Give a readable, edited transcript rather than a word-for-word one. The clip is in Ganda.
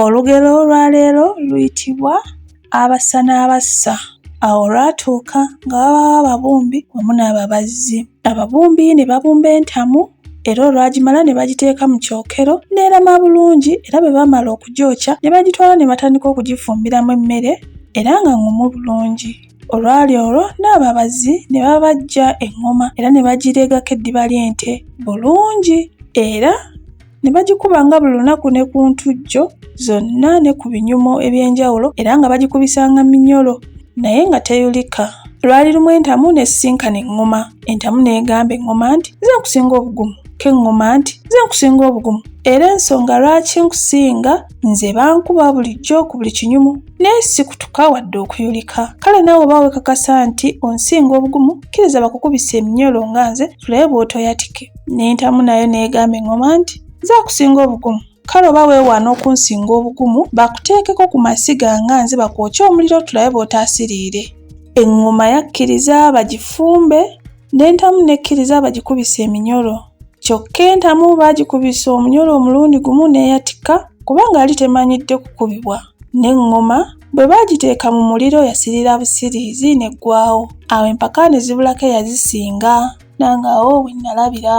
Olugero olwaleero luyitibwa abassa n'abassa. Awo lwatuuka nga babawo ababumbi wamu n'ababazzi. Ababumbi ne babumba entamu era olwagimala ne bagiteeka mu kyokero n'erama bulungi, era bwe bamala okugyokya ne bagitwala ne batandika okugifumbiramu emmere era nga ngumu bulungi. Olwali olwo n'ababazzi ne babajja eŋŋoma era ne bagireegako eddiba ly'ente bulungi era ne bagikuba nga buli lunaku ne ku ntujjo zonna ne ku binyumo eby'enjawulo era nga bagikubisanga minyolo naye nga teyulika. Lwali lumu entamu n'esisinkana eŋŋoma. Entamu n'egamba eŋŋoma nti nze nkusinga obugumu, k'eŋŋoma nti nze nkusinga obugumu era ensonga lwaki nkusinga nze bankuba bulijjo ku buli kinyumu naye sikutuka wadde okuyulika. Kale naawe oba wekakasa nti onsinga obugumu kkiriza bakukubisa eminyolo nga nze tulabe bw'otoyatike. N'entamu nayo n'egamba eŋŋoma nti nze akusinga obugumu, kale oba weewaana okunsinga obugumu bakuteekeko ku masiga nga nze bakwokya omuliro tulabe bw'otaasiriire. Eŋŋoma yakkiriza bagifumbe n'entamu n'ekkiriza bagikubisa eminyolo. Kyokka entamu baagikubisa omunyolo omulundi gumu n'eyatika kubanga yali temanyidde kukubibwa. N'eŋŋoma bwe baagiteeka mu muliro yasirira busiriizi n'eggwawo. Awo empaka ne zibulako eyazisinga nange awo we nalabira.